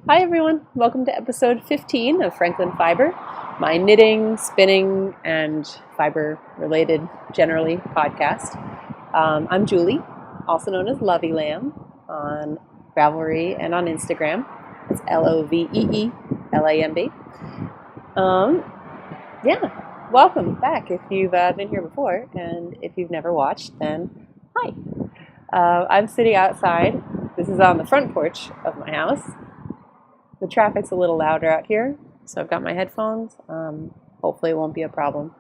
Hi everyone, welcome to episode 15 of Franklin Fiber, my knitting, spinning, and fiber-related, generally, podcast. I'm Julie, also known as Lovey Lamb, on Ravelry and on Instagram. It's Loveeelamb. Welcome back if you've been here before, and if you've never watched, then hi. I'm sitting outside. This is on the front porch of my house. The traffic's a little louder out here, so I've got my headphones. Hopefully it won't be a problem.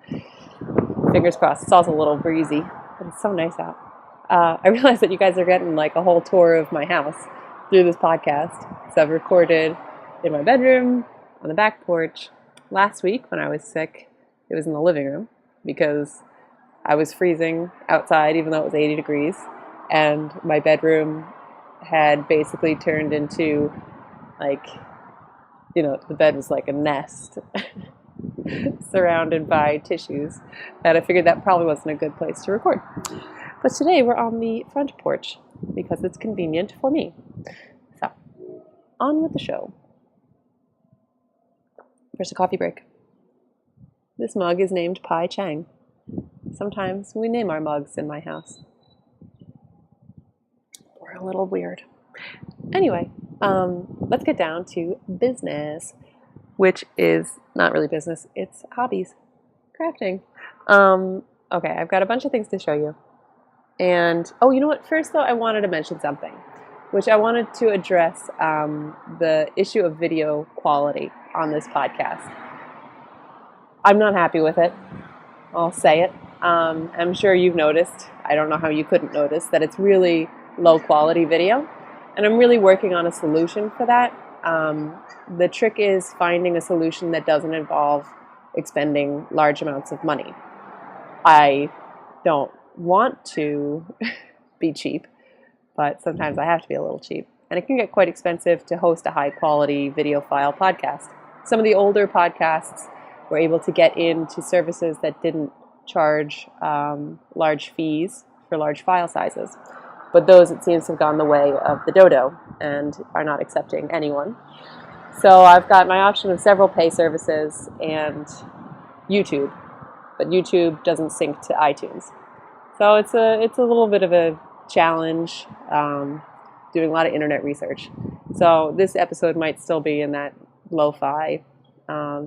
Fingers crossed. It's also a little breezy, but it's so nice out. I realize that you guys are getting like a whole tour of my house through this podcast. So I've recorded in my bedroom, on the back porch. Last week when I was sick, it was in the living room because I was freezing outside even though it was 80 degrees. And my bedroom had basically turned into the bed was like a nest surrounded by tissues, and I figured that probably wasn't a good place to record. But today we're on the front porch because it's convenient for me. So, on with the show. First, a coffee break. This mug is named Pai Chang. Sometimes we name our mugs in my house. We're a little weird. Anyway, let's get down to business, which is not really business, it's hobbies, crafting. Okay, I've got a bunch of things to show you. And, you know what? First, though, I wanted to mention something, which I wanted to address the issue of video quality on this podcast. I'm not happy with it. I'll say it. I'm sure you've noticed, I don't know how you couldn't notice, that it's really low quality video. And I'm really working on a solution for that. The trick is finding a solution that doesn't involve expending large amounts of money. I don't want to be cheap, but sometimes I have to be a little cheap. And it can get quite expensive to host a high quality video file podcast. Some of the older podcasts were able to get into services that didn't charge large fees for large file sizes. But those, it seems, have gone the way of the dodo and are not accepting anyone. So I've got my option of several pay services and YouTube. But YouTube doesn't sync to iTunes. So it's a little bit of a challenge, doing a lot of internet research. So this episode might still be in that lo-fi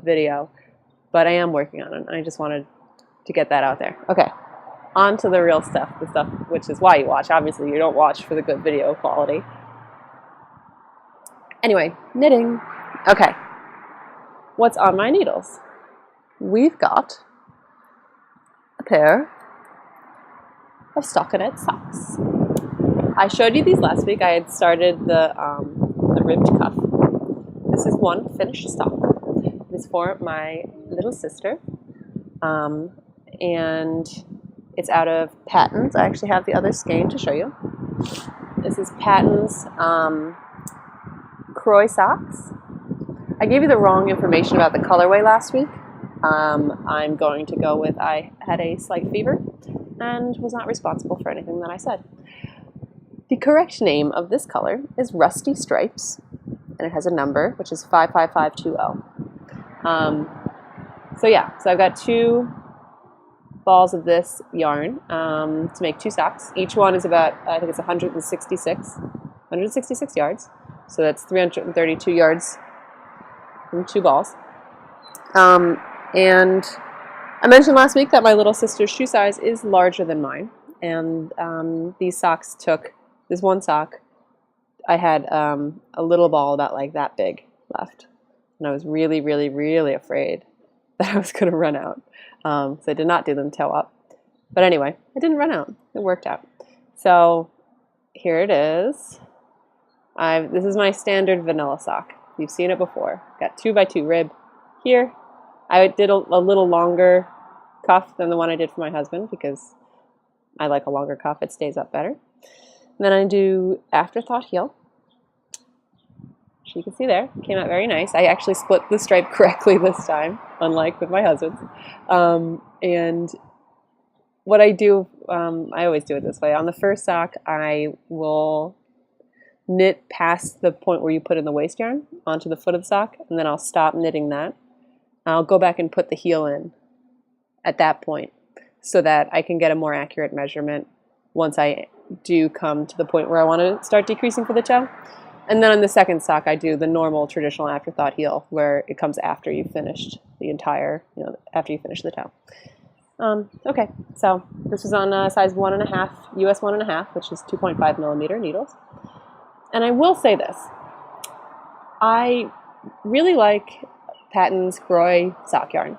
video. But I am working on it. I just wanted to get that out there. Okay. On to the real stuff, the stuff which is why you watch. Obviously, you don't watch for the good video quality. Anyway, knitting. Okay, what's on my needles? We've got a pair of stockinette socks. I showed you these last week. I had started the ribbed cuff. This is one finished sock. It is for my little sister, and it's out of Patton's. I actually have the other skein to show you. This is Patton's Croy socks. I gave you the wrong information about the colorway last week. I'm going to go with I had a slight fever and was not responsible for anything that I said. The correct name of this color is Rusty Stripes, and it has a number, which is 55520. So I've got two balls of this yarn to make two socks. Each one is about, I think it's 166 yards. So that's 332 yards from two balls. And I mentioned last week that my little sister's shoe size is larger than mine. And these socks took, this one sock, I had a little ball about like that big left. And I was really, really, really afraid that I was going to run out. So I did not do them toe up. But anyway, I didn't run out. It worked out. So here it is. This is my standard vanilla sock. You've seen it before. Got 2x2 rib here. I did a little longer cuff than the one I did for my husband because I like a longer cuff. It stays up better. And then I do afterthought heel. You can see there, came out very nice. I actually split the stripe correctly this time, unlike with my husband's. And what I do, I always do it this way. On the first sock, I will knit past the point where you put in the waste yarn onto the foot of the sock, and then I'll stop knitting that. I'll go back and put the heel in at that point so that I can get a more accurate measurement once I do come to the point where I want to start decreasing for the toe. And then on the second sock, I do the normal traditional afterthought heel where it comes after you've finished the entire, after you finish the toe. Okay, so this was on size 1.5, US 1.5, which is 2.5 millimeter needles. And I will say this, I really like Patton's Croy sock yarn.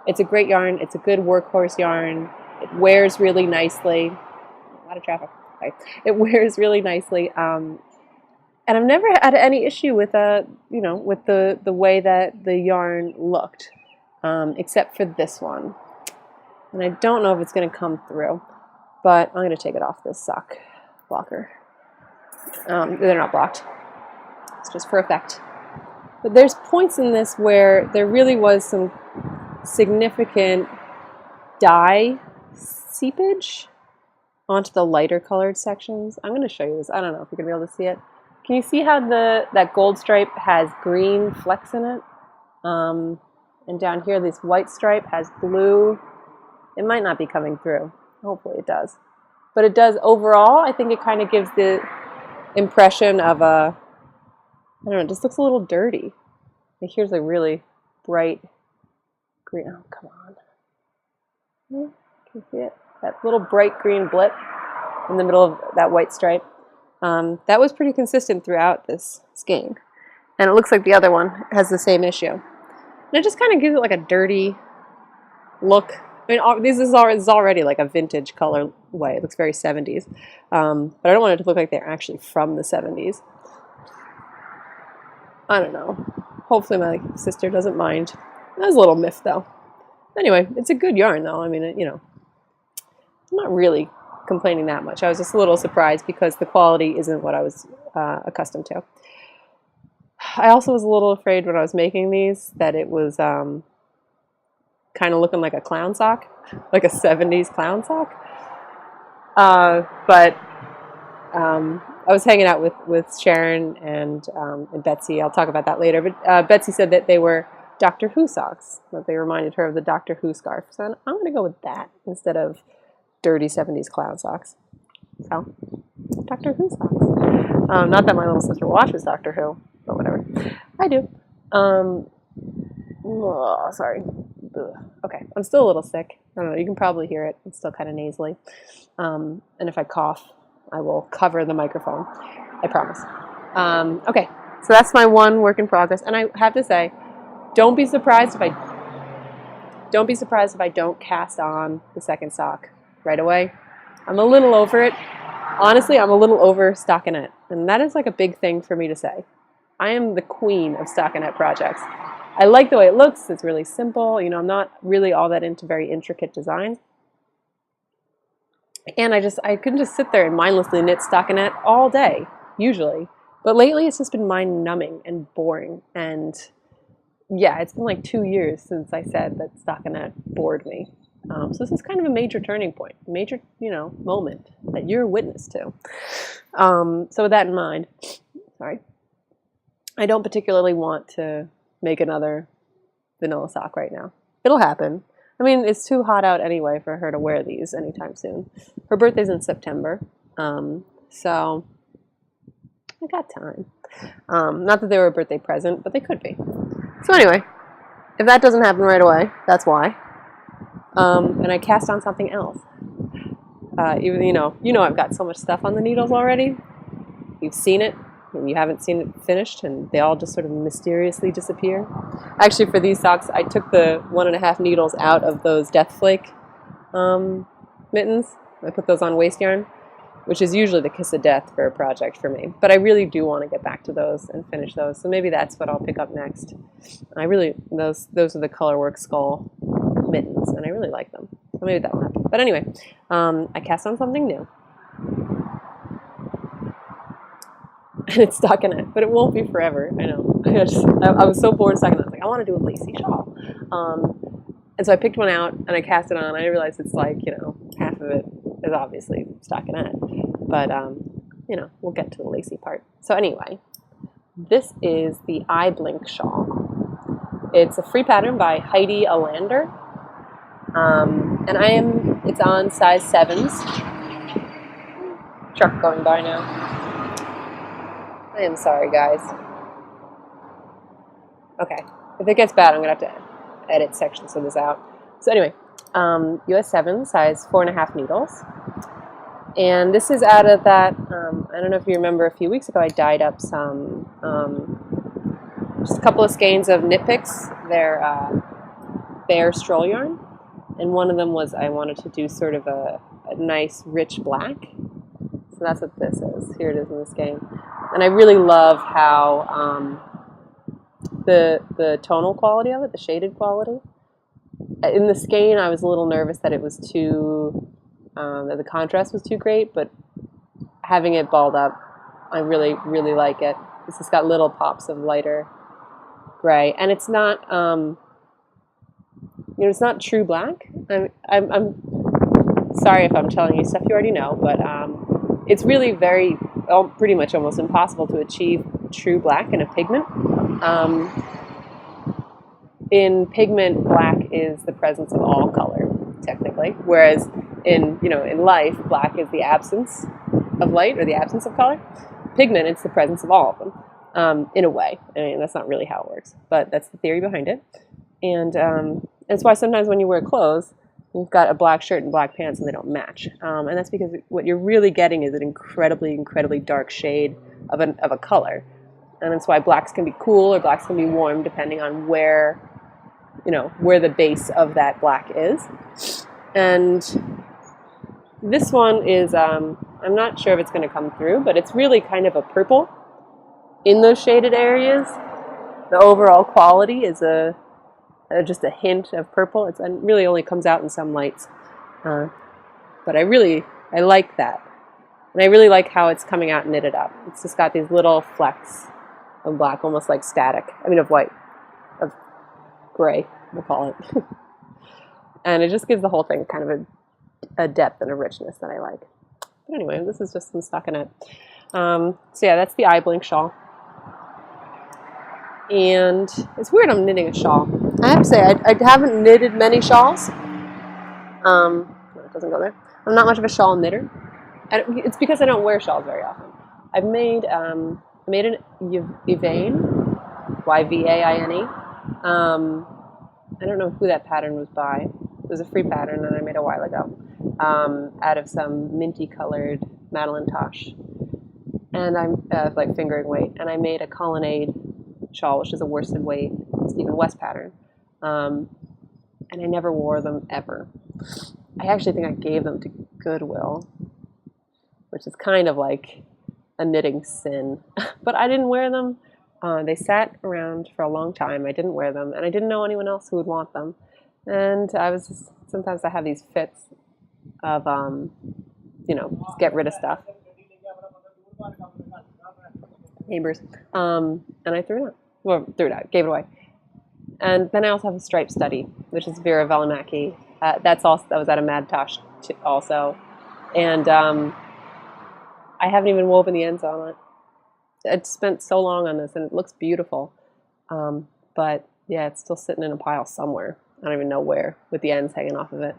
It's a great yarn, it's a good workhorse yarn, it wears really nicely. A lot of traffic, right? It wears really nicely. And I've never had any issue with with the way that the yarn looked, except for this one. And I don't know if it's going to come through, but I'm going to take it off this sock blocker. They're not blocked. It's just for effect. But there's points in this where there really was some significant dye seepage onto the lighter colored sections. I'm going to show you this. I don't know if you can be able to see it. Can you see how that gold stripe has green flecks in it? And down here, this white stripe has blue. It might not be coming through. Hopefully it does. But it does overall. I think it kind of gives the impression of I don't know, it just looks a little dirty. Like here's a really bright green. Oh, come on. Can you see it? That little bright green blip in the middle of that white stripe. That was pretty consistent throughout this skein. And it looks like the other one has the same issue. And it just kind of gives it like a dirty look. I mean, this is already like a vintage color way. It looks very 70s. But I don't want it to look like they're actually from the 70s. I don't know. Hopefully my sister doesn't mind. That's a little miffed though. Anyway, it's a good yarn though. I mean, I'm not really complaining that much. I was just a little surprised because the quality isn't what I was accustomed to. I also was a little afraid when I was making these that it was kind of looking like a clown sock, like a 70s clown sock. But I was hanging out with Sharon and Betsy. I'll talk about that later. But Betsy said that they were Doctor Who socks, that they reminded her of the Doctor Who scarf. So I'm going to go with that instead of dirty 70s clown socks. So, Doctor Who socks. Not that my little sister watches Doctor Who, but whatever. I do. Sorry. Ugh. Okay, I'm still a little sick. I don't know, you can probably hear it. It's still kind of nasally. And if I cough, I will cover the microphone. I promise. Okay, so that's my one work in progress. And I have to say, don't be surprised if I don't cast on the second sock right away. I'm a little over it. Honestly, I'm a little over stockinette. And that is like a big thing for me to say. I am the queen of stockinette projects. I like the way it looks. It's really simple. I'm not really all that into very intricate designs. And I couldn't just sit there and mindlessly knit stockinette all day, usually. But lately it's just been mind-numbing and boring. And yeah, it's been like 2 years since I said that stockinette bored me. So this is kind of a major turning point, major, moment that you're a witness to. So with that in mind, I don't particularly want to make another vanilla sock right now. It'll happen. I mean, it's too hot out anyway for her to wear these anytime soon. Her birthday's in September, so I got time. Not that they were a birthday present, but they could be. So anyway, if that doesn't happen right away, that's why. And I cast on something else. Even I've got so much stuff on the needles already. You've seen it, and you haven't seen it finished, and they all just sort of mysteriously disappear. Actually, for these socks, I took the 1.5 needles out of those Death Flake mittens. I put those on waste yarn, which is usually the kiss of death for a project for me. But I really do want to get back to those and finish those, so maybe that's what I'll pick up next. Those are the Colorwork Skull mittens, and I really like them. So maybe that will happen. But anyway, I cast on something new. And it's stockinette, but it won't be forever. I know. I was so bored stockinette. I was like, I want to do a lacy shawl. And so I picked one out and I cast it on. I realized it's like, half of it is obviously stockinette. But you know, we'll get to the lacy part. So anyway, this is the Eye Blink shawl. It's a free pattern by Heidi Alander. And it's on size 7s. Truck going by now. I am sorry, guys. Okay, if it gets bad, I'm gonna have to edit sections of this out. So anyway, US 7, size 4.5 needles. And this is out of that, I don't know if you remember a few weeks ago, I dyed up some, just a couple of skeins of Knit Picks. They're Bear Stroll Yarn. And one of them was I wanted to do sort of a nice rich black. So that's what this is. Here it is in the skein. And I really love how the tonal quality of it, the shaded quality. In the skein, I was a little nervous that it was too, that the contrast was too great, but having it balled up, I really, really like it. It's just got little pops of lighter gray. And it's not, you know, it's not true black. I'm sorry if I'm telling you stuff you already know, but it's really pretty much almost impossible to achieve true black in a pigment. In pigment, black is the presence of all color, technically, whereas in life, black is the absence of light or the absence of color. Pigment, it's the presence of all of them, in a way. I mean, that's not really how it works, but that's the theory behind it. And that's why sometimes when you wear clothes, you've got a black shirt and black pants and they don't match. And that's because what you're really getting is an incredibly, incredibly dark shade of a color. And that's why blacks can be cool or blacks can be warm depending on where the base of that black is. And this one is, I'm not sure if it's going to come through, but it's really kind of a purple in those shaded areas. The overall quality is just a hint of purple. It really only comes out in some lights. But I like that. And I really like how it's coming out knitted up. It's just got these little flecks of black, almost like static. I mean, of white, of gray, we'll call it. And it just gives the whole thing kind of a depth and a richness that I like. But anyway, this is just some stockinette. So yeah, that's the Eye Blink shawl. And it's weird I'm knitting a shawl. I have to say, I haven't knitted many shawls. No, it doesn't go there. I'm not much of a shawl knitter. And it's because I don't wear shawls very often. I've made an Yvaine, Y-V-A-I-N-E. I don't know who that pattern was by. It was a free pattern that I made a while ago, out of some minty colored Madeline Tosh. And I'm like fingering weight. And I made a colonnade shawl, which is a worsted weight Stephen West pattern. And I never wore them ever. I actually think I gave them to Goodwill, which is kind of like a knitting sin. But I didn't wear them. They sat around for a long time. I didn't wear them, and I didn't know anyone else who would want them. And sometimes I have these fits of, just get rid of stuff. Neighbors. And I threw it out. Well, gave it away. And then I also have a striped study, which is Vera Velimaki. That was out of Mad Tosh also. And I haven't even woven the ends on it. I spent so long on this, and it looks beautiful. But yeah, it's still sitting in a pile somewhere. I don't even know where, with the ends hanging off of it.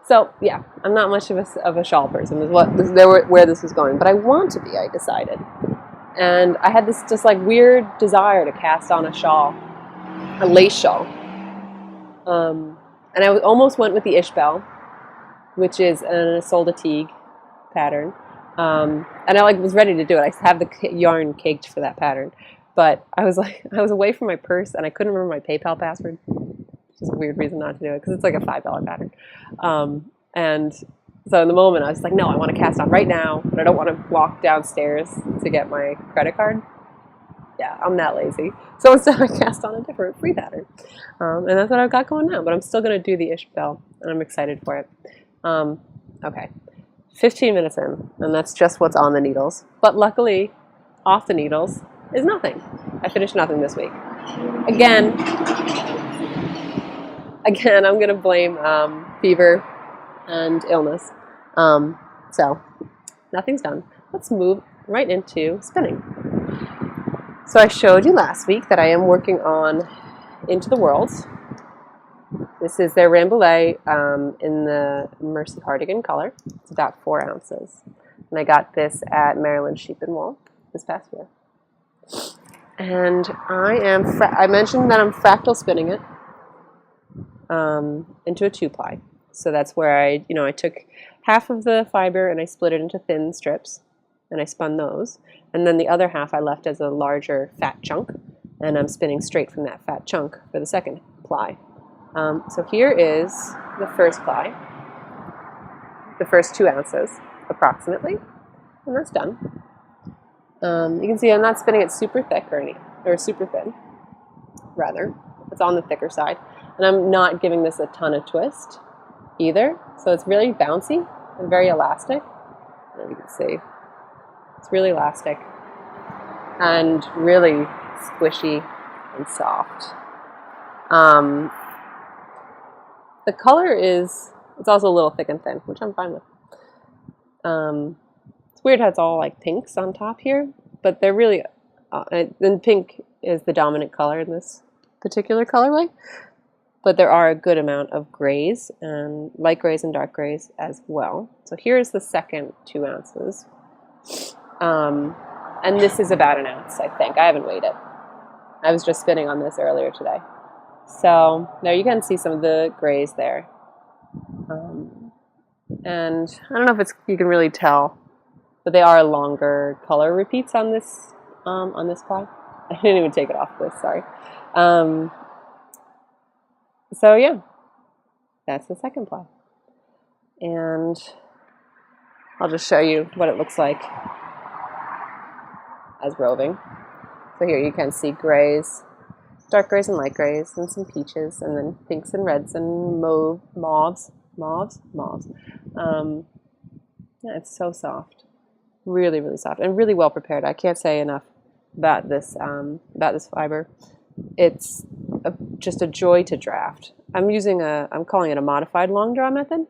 So yeah, I'm not much of a shawl person, is where this was going. But I want to be, I decided. And I had this just like weird desire to cast on a shawl, a lace shawl. And I almost went with the Ishbel, which is an Isolde Teague pattern. And I was ready to do it. I have the yarn caked for that pattern. But I was away from my purse and I couldn't remember my PayPal password. Which is a weird reason not to do it because it's like a $5 pattern. And so in the moment I was like, no, I want to cast on right now, but I don't want to walk downstairs to get my credit card. Yeah, I'm that lazy. So instead I cast on a different free pattern. And that's what I've got going now. But I'm still going to do the Ishbel, and I'm excited for it. Okay, 15 minutes in, and that's just what's on the needles. But luckily, off the needles is nothing. I finished nothing this week. Again, I'm going to blame fever and illness. So nothing's done. let's move right into spinning. So I showed you last week that I am working on Into the Worlds. This is their Rambouillet in the Mercy Cardigan color. It's about 4 ounces. And I got this at Maryland Sheep and Wool this past year. And I mentioned that I'm fractal spinning it into a 2-ply. So that's where I took half of the fiber and I split it into thin strips and I spun those. And then the other half I left as a larger fat chunk, and I'm spinning straight from that fat chunk for the second ply. So here is the first ply, the first 2 ounces approximately, and that's done. You can see I'm not spinning it super thick or super thin, rather. It's on the thicker side. And I'm not giving this a ton of twist either. So it's really bouncy and very elastic. As you can see, it's really elastic and really squishy and soft. The color it's also a little thick and thin, which I'm fine with. It's weird how it's all like pinks on top here, but they're really, and pink is the dominant color in this particular colorway, but there are a good amount of grays and light grays and dark grays as well. So here's the second 2 ounces. And this is about 1 ounce, I think. I haven't weighed it. I was just spinning on this earlier today. So there you can see some of the grays there. And I don't know if you can really tell, but they are longer color repeats on this ply. I didn't even take it off this, sorry. So yeah, that's the second ply. And I'll just show you what it looks like as roving. So here you can see grays, dark grays and light grays, and some peaches, and then pinks and reds and mauves. Yeah, it's so soft, really, really soft, and really well prepared. I can't say enough about this fiber. It's just a joy to draft. I'm calling it a modified long draw method,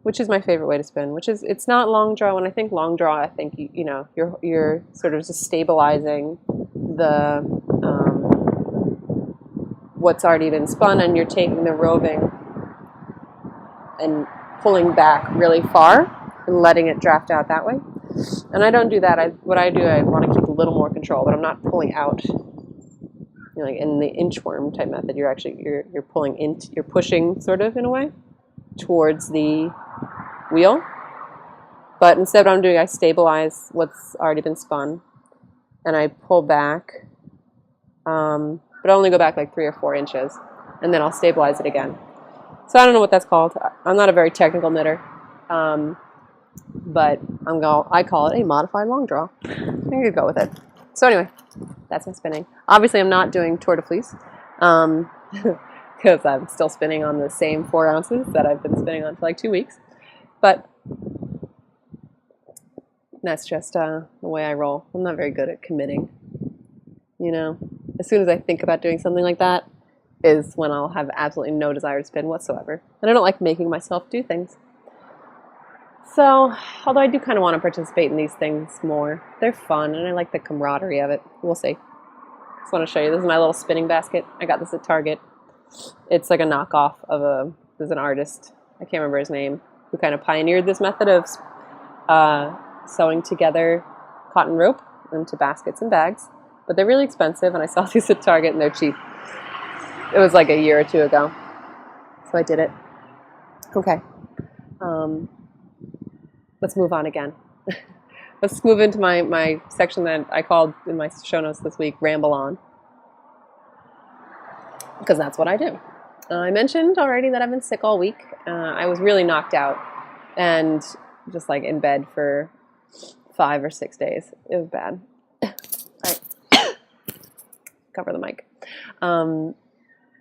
which is my favorite way to spin. It's not long draw. When I think long draw, I think you're sort of just stabilizing the what's already been spun, and you're taking the roving and pulling back really far and letting it draft out that way. And I don't do that. I want to keep a little more control, but I'm not pulling out. Like in the inchworm type method, you're pulling into, you're pushing sort of in a way towards the wheel. But instead, what I'm doing, I stabilize what's already been spun, and I pull back, but I only go back like 3 or 4 inches, and then I'll stabilize it again. So I don't know what that's called. I'm not a very technical knitter, but I call it a modified long draw. I'm gonna go with it. So anyway, that's my spinning. Obviously, I'm not doing Tour de Fleece because I'm still spinning on the same 4 ounces that I've been spinning on for like 2 weeks. But that's just the way I roll. I'm not very good at committing. As soon as I think about doing something like that is when I'll have absolutely no desire to spin whatsoever. And I don't like making myself do things. So, although I do kind of want to participate in these things more, they're fun, and I like the camaraderie of it. We'll see. Just want to show you. This is my little spinning basket. I got this at Target. It's like a knockoff of there's an artist, I can't remember his name, who kind of pioneered this method of sewing together cotton rope into baskets and bags. But they're really expensive, and I saw these at Target, and they're cheap. It was like a year or 2 ago. So I did it. Okay. Let's move on again. Let's move into my section that I called in my show notes this week, Ramble On. Because that's what I do. I mentioned already that I've been sick all week. I was really knocked out and just like in bed for 5 or 6 days. It was bad. All right. Cover the mic.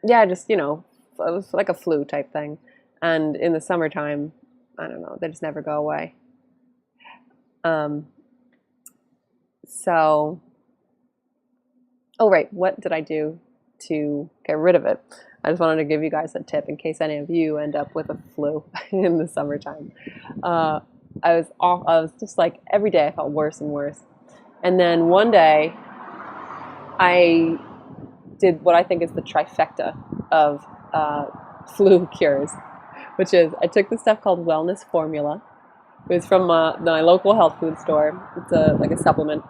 Yeah, just, it was like a flu type thing. And in the summertime, I don't know, they just never go away. Oh, right, what did I do to get rid of it? I just wanted to give you guys a tip in case any of you end up with a flu in the summertime. I was off. I was just like every day I felt worse and worse. And then one day I did what I think is the trifecta of flu cures, which is I took this stuff called Wellness Formula. It was from my local health food store. It's like a supplement,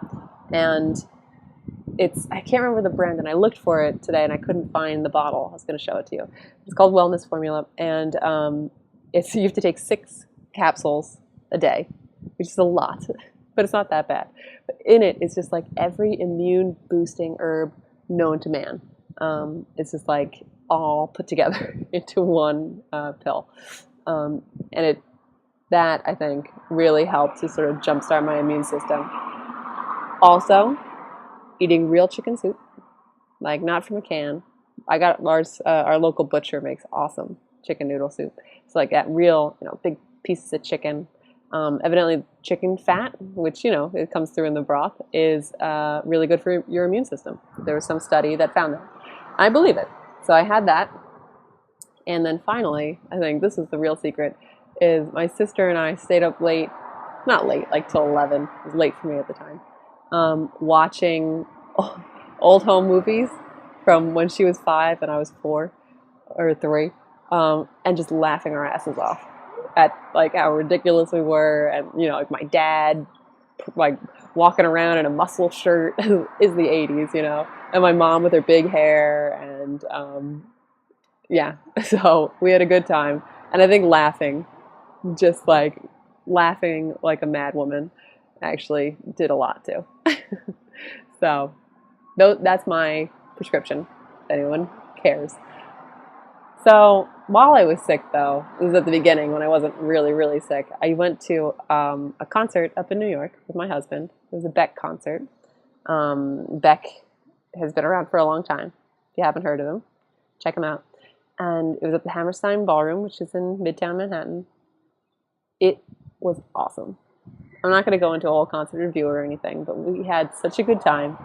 and I can't remember the brand, and I looked for it today and I couldn't find the bottle. I was going to show it to you. It's called Wellness Formula, and you have to take 6 capsules a day, which is a lot, but it's not that bad. But in it is just like every immune boosting herb known to man. It's just like all put together into one pill, and that I think really helped to sort of jumpstart my immune system. Also, eating real chicken soup, like not from a can. I got our local butcher makes awesome chicken noodle soup. It's like that real, big pieces of chicken. Evidently, chicken fat, which it comes through in the broth, is really good for your immune system. There was some study that found that. I believe it. So I had that, and then finally, I think this is the real secret: is my sister and I stayed up late, not late, like till 11. It was late for me at the time. Watching old home movies from when she was 5 and I was 4 or 3, and just laughing our asses off at like how ridiculous we were, and like my dad like walking around in a muscle shirt is the 80s, and my mom with her big hair, and yeah, so we had a good time, and I think laughing like a mad woman actually did a lot too. So that's my prescription, if anyone cares. So while I was sick, though, it was at the beginning when I wasn't really, really sick, I went to a concert up in New York with my husband. It was a Beck concert. Beck has been around for a long time. If you haven't heard of him, check him out. And it was at the Hammerstein Ballroom, which is in Midtown Manhattan. It was awesome. I'm not going to go into a whole concert review or anything, but we had such a good time.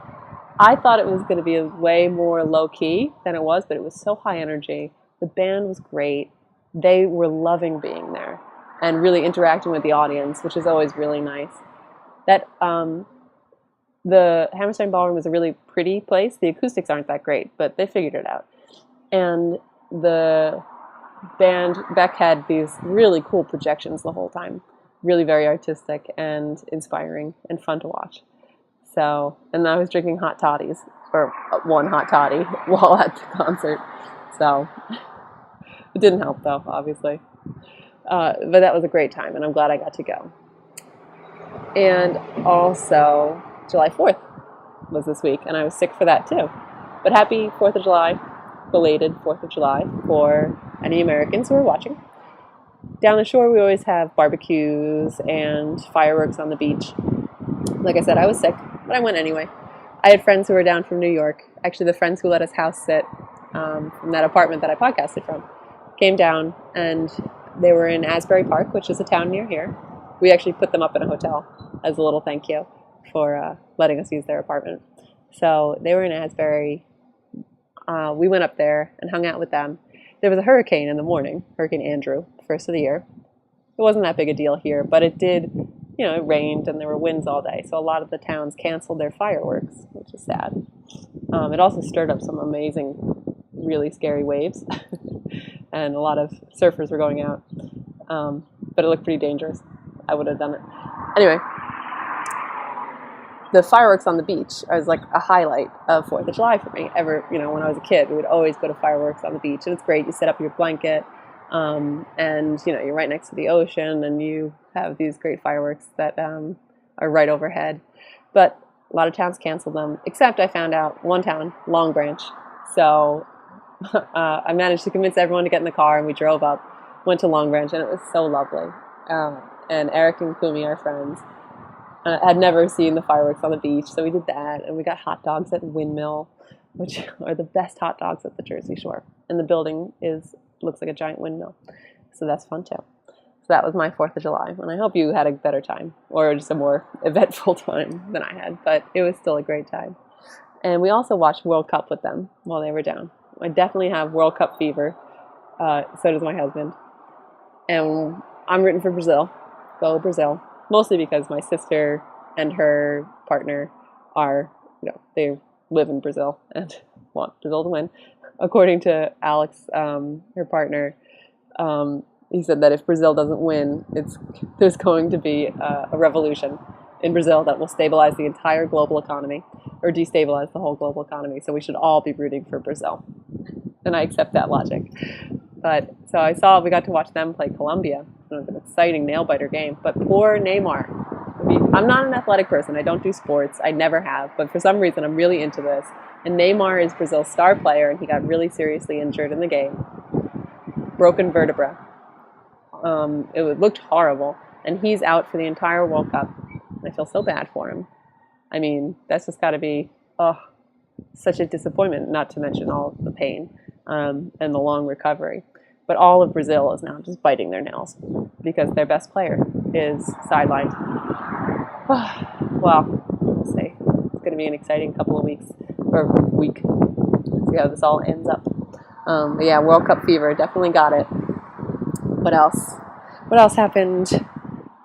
I thought it was going to be way more low-key than it was, but it was so high energy. The band was great. They were loving being there and really interacting with the audience, which is always really nice. That the Hammerstein Ballroom is a really pretty place. The acoustics aren't that great, but they figured it out. And the band, Beck, had these really cool projections the whole time. Really very artistic and inspiring and fun to watch. So, and I was drinking hot toddies, or one hot toddy while at the concert. So, it didn't help though, obviously. But that was a great time, and I'm glad I got to go. And also, July 4th was this week, and I was sick for that too. But happy 4th of July, belated 4th of July for any Americans who are watching. Down the shore, we always have barbecues and fireworks on the beach. Like I said, I was sick, but I went anyway. I had friends who were down from New York. Actually, the friends who let us house sit from that apartment that I podcasted from came down, and they were in Asbury Park, which is a town near here. We actually put them up in a hotel as a little thank you for letting us use their apartment. So they were in Asbury. We went up there and hung out with them. There was a hurricane in the morning, Hurricane Andrew, first of the year. It wasn't that big a deal here, but it did, it rained and there were winds all day. So a lot of the towns canceled their fireworks, which is sad. It also stirred up some amazing, really scary waves. And a lot of surfers were going out. But it looked pretty dangerous. I would have done it. Anyway, the fireworks on the beach was like a highlight of 4th of July for me. When I was a kid, we would always go to fireworks on the beach. And it's great. You set up your blanket, and, you're right next to the ocean, and you have these great fireworks that are right overhead. But a lot of towns canceled them, except I found out one town, Long Branch. So I managed to convince everyone to get in the car, and we drove up, went to Long Branch, and it was so lovely. And Eric and Kumi, our friends, had never seen the fireworks on the beach, so we did that, and we got hot dogs at Windmill, which are the best hot dogs at the Jersey Shore. And the building looks like a giant windmill, so that's fun too. So that was my 4th of July, and I hope you had a better time, or just a more eventful time than I had, but it was still a great time. And we also watched World Cup with them while they were down. I definitely have World Cup fever, so does my husband. And I'm rooting for Brazil. go Brazil. Mostly because my sister and her partner are, they live in Brazil and want Brazil to win. According to Alex, her partner, he said that if Brazil doesn't win, there's going to be a revolution in Brazil that will stabilize the entire global economy or destabilize the whole global economy. So we should all be rooting for Brazil. And I accept that logic. But so we got to watch them play Colombia. It was an exciting nail-biter game. But poor Neymar. I mean, I'm not an athletic person. I don't do sports. I never have. But for some reason, I'm really into this. And Neymar is Brazil's star player, and he got really seriously injured in the game. Broken vertebra. It looked horrible. And he's out for the entire World Cup. I feel so bad for him. I mean, that's just got to be such a disappointment, not to mention all the pain and the long recovery. But all of Brazil is now just biting their nails because their best player is sidelined. Well, we'll see. It's going to be an exciting couple of weeks, or week. See how this all ends up. But yeah, World Cup fever, definitely got it. What else? What else happened?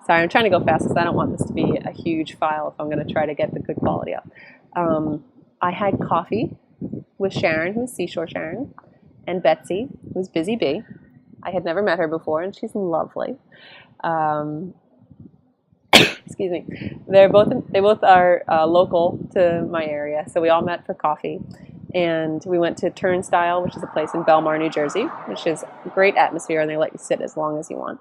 Sorry, I'm trying to go fast because I don't want this to be a huge file if I'm going to try to get the good quality up. I had coffee with Sharon, who's Seashore Sharon, and Betsy, who's Busy Bee. I had never met her before, and she's lovely. Excuse me. They both are local to my area, so we all met for coffee. And we went to Turnstile, which is a place in Belmar, New Jersey, which is a great atmosphere, and they let you sit as long as you want.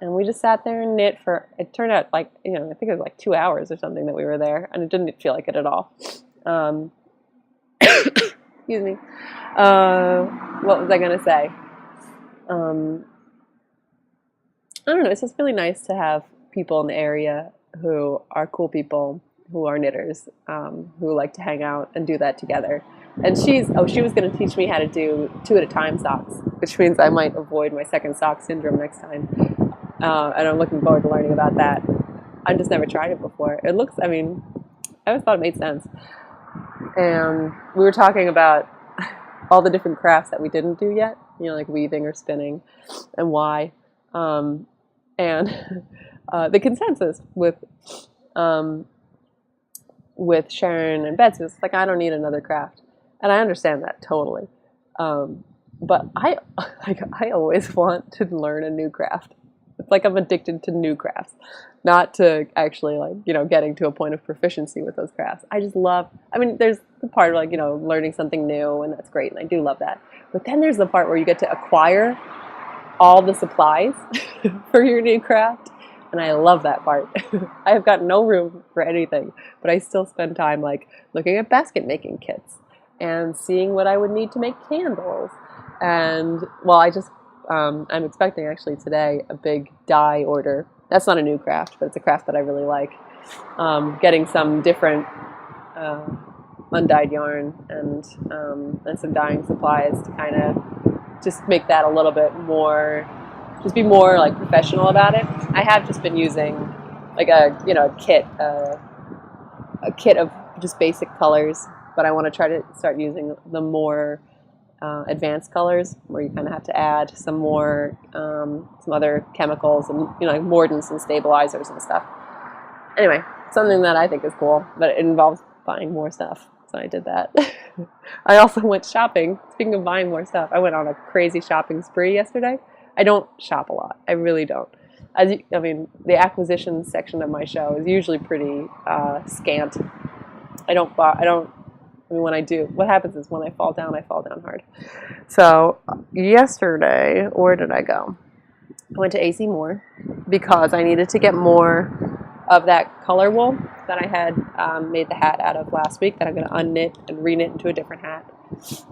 And we just sat there and knit for, it turned out I think it was like 2 hours or something that we were there, and it didn't feel like it at all. Excuse me. What was I going to say? I don't know. It's just really nice to have people in the area who are cool people, who are knitters, who like to hang out and do that together. And she was going to teach me how to do 2 at a time socks, which means I might avoid my second sock syndrome next time. And I'm looking forward to learning about that. I've just never tried it before. I always thought it made sense. And we were talking about all the different crafts that we didn't do yet, like weaving or spinning, and why. And the consensus with Sharon and Betsy was like, I don't need another craft. And I understand that totally. But I always want to learn a new craft. It's like I'm addicted to new crafts, not to actually getting to a point of proficiency with those crafts. I just love, there's the part of learning something new, and that's great, and I do love that. But then there's the part where you get to acquire all the supplies for your new craft, and I love that part. I have got no room for anything, but I still spend time looking at basket making kits and seeing what I would need to make candles. And I'm expecting actually today a big dye order. That's not a new craft, but it's a craft that I really like. Getting some different undyed yarn and some dyeing supplies to kind of just make that a little bit more, just be more professional about it. I have just been using a kit of just basic colors, but I want to try to start using the more advanced colors where you kind of have to add some more, some other chemicals and mordants and stabilizers and stuff. Anyway, something that I think is cool, but it involves buying more stuff. So I did that. I also went shopping. Speaking of buying more stuff, I went on a crazy shopping spree yesterday. I don't shop a lot. I really don't. The acquisition section of my show is usually pretty scant. When I do, what happens is when I fall down hard. So yesterday, where did I go? I went to AC Moore because I needed to get more of that color wool that I had made the hat out of last week that I'm going to unknit and reknit into a different hat.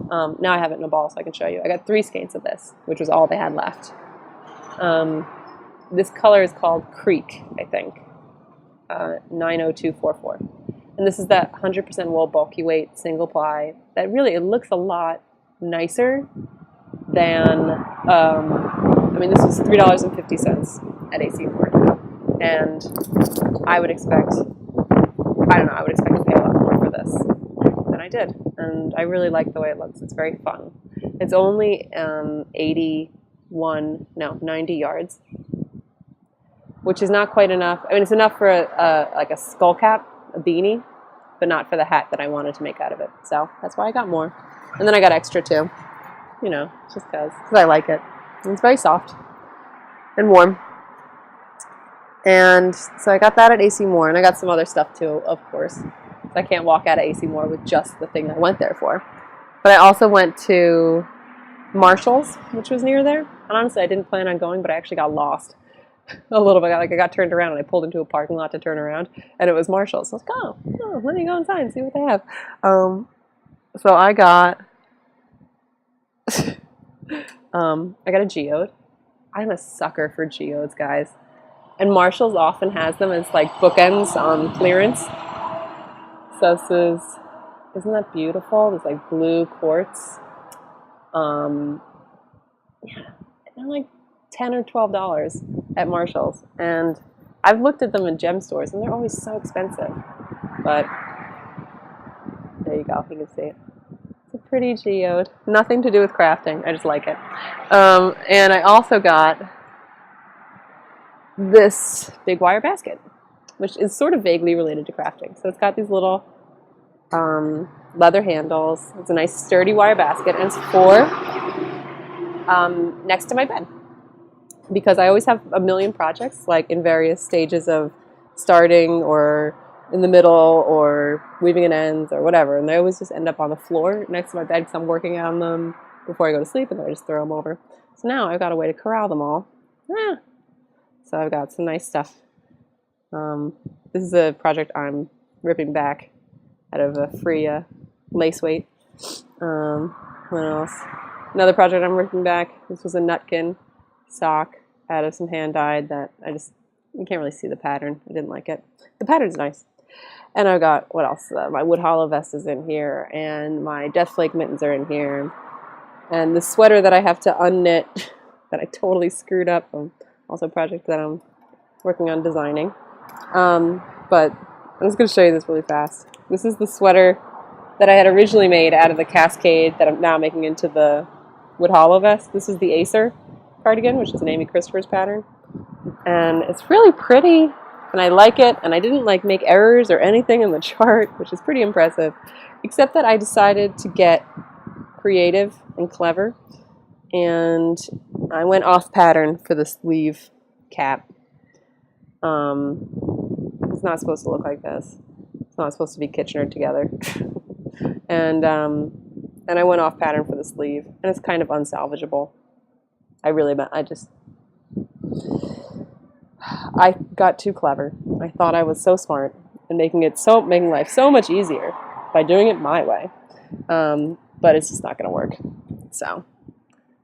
Now I have it in a ball so I can show you. I got 3 skeins of this, which was all they had left. This color is called Creek, I think, 90244. And this is that 100% wool bulky weight single ply that really, it looks a lot nicer than, this was $3.50 at AC Moore. And I would expect to pay a lot more for this than I did. And I really like the way it looks. It's very fun. It's only 90 yards. which is not quite enough. I mean, it's enough for like a skull cap, a beanie, but not for the hat that I wanted to make out of it. So that's why I got more. And then I got extra too, you know, just because I like it. And it's very soft and warm. And so I got that at AC Moore, and I got some other stuff too, of course. So I can't walk out of AC Moore with just the thing I went there for. But I also went to Marshall's, which was near there. And honestly, I didn't plan on going, but I actually got lost a little bit. Like I got turned around, and I pulled into a parking lot to turn around, and it was Marshall's. So I was like, oh, let me go inside and see what they have. So I got, I got a geode. I'm a sucker for geodes, guys. And Marshall's often has them as like bookends on clearance. So this is, isn't that beautiful? This like blue quartz. Yeah, they're like $10 or $12 at Marshall's. And I've looked at them in gem stores, and they're always so expensive. But there you go, you can see it. It's a pretty geode. Nothing to do with crafting. I just like it. And I also got this big wire basket, which is sort of vaguely related to crafting. So it's got these little leather handles. It's a nice sturdy wire basket, and it's for next to my bed. Because I always have a million projects, like in various stages of starting or in the middle or weaving in ends or whatever. And they always just end up on the floor next to my bed because I'm working on them before I go to sleep, and then I just throw them over. So now I've got a way to corral them all. Yeah. So I've got some nice stuff. This is a project I'm ripping back out of a free lace weight. What else? Another project I'm ripping back. This was a nutkin sock out of some hand dyed that you can't really see the pattern. I didn't like it. The pattern's nice. And I've got, what else? My wood hollow vest is in here, and my death flake mittens are in here. And the sweater that I have to unknit that I totally screwed up. Also a project that I'm working on designing. But I'm just going to show you this really fast. This is the sweater that I had originally made out of the Cascade that I'm now making into the wood hollow vest. This is the Acer cardigan, which is an Amy Christopher's pattern. And it's really pretty, and I like it, and I didn't like make errors or anything in the chart, which is pretty impressive, except that I decided to get creative and clever, and I went off pattern for the sleeve cap. It's not supposed to look like this. It's not supposed to be Kitchener together. and I went off pattern for the sleeve, and it's kind of unsalvageable. I got too clever. I thought I was so smart and making life so much easier by doing it my way. But it's just not going to work. So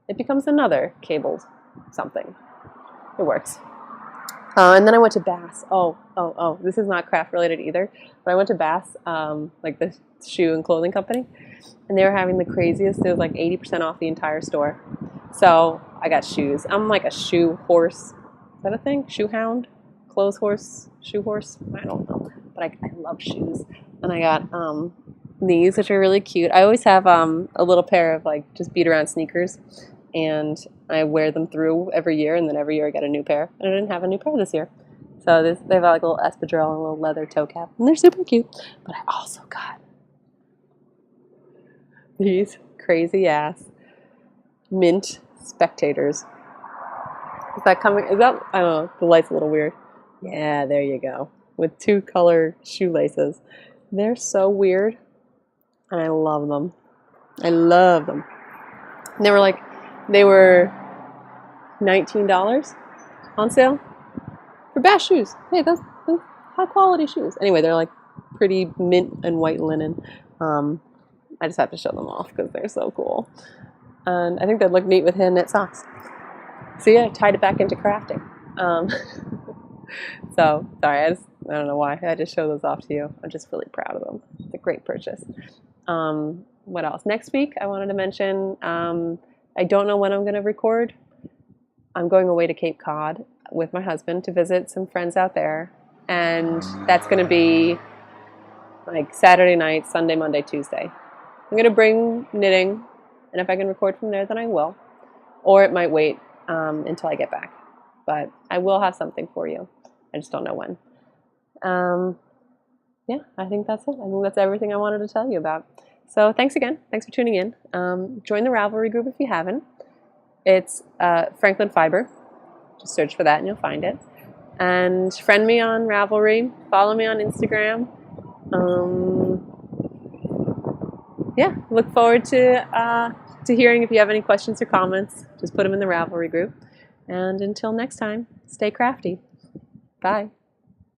it becomes another cabled something. It works. And then I went to Bass. Oh, this is not craft related either. But I went to Bass, like the shoe and clothing company, and they were having the craziest. It was like 80% off the entire store. So I got shoes. I'm like a shoe horse. Is that a thing? Shoe hound? Clothes horse? Shoe horse? I don't know. But I love shoes. And I got these, which are really cute. I always have a little pair of like just beat around sneakers. And I wear them through every year. And then every year I get a new pair. And I didn't have a new pair this year. So they have like a little espadrille and a little leather toe cap. And they're super cute. But I also got these crazy ass mint spectators. Is that coming? Is that, I don't know, the light's a little weird. Yeah, there you go. With 2 color shoelaces. They're so weird. And I love them. I love them. And they were $19 on sale for Bass shoes. Hey, those high quality shoes. Anyway, they're like pretty mint and white linen. I just have to show them off because they're so cool. And I think they'd look neat with hand knit socks. So yeah, I tied it back into crafting. So, sorry, I don't know why. I just show those off to you. I'm just really proud of them. It's a great purchase. What else? Next week, I wanted to mention, I don't know when I'm going to record. I'm going away to Cape Cod with my husband to visit some friends out there. And that's going to be like Saturday night, Sunday, Monday, Tuesday. I'm going to bring knitting, and if I can record from there, then I will. Or it might wait until I get back. but I will have something for you. I just don't know when. Yeah, I think that's it. I think that's everything I wanted to tell you about. So thanks again. Thanks for tuning in. Join the Ravelry group if you haven't. It's Franklin Fiber. Just search for that and you'll find it. And friend me on Ravelry. Follow me on Instagram. Yeah, look forward to hearing if you have any questions or comments. Just put them in the Ravelry group. And until next time, stay crafty. Bye.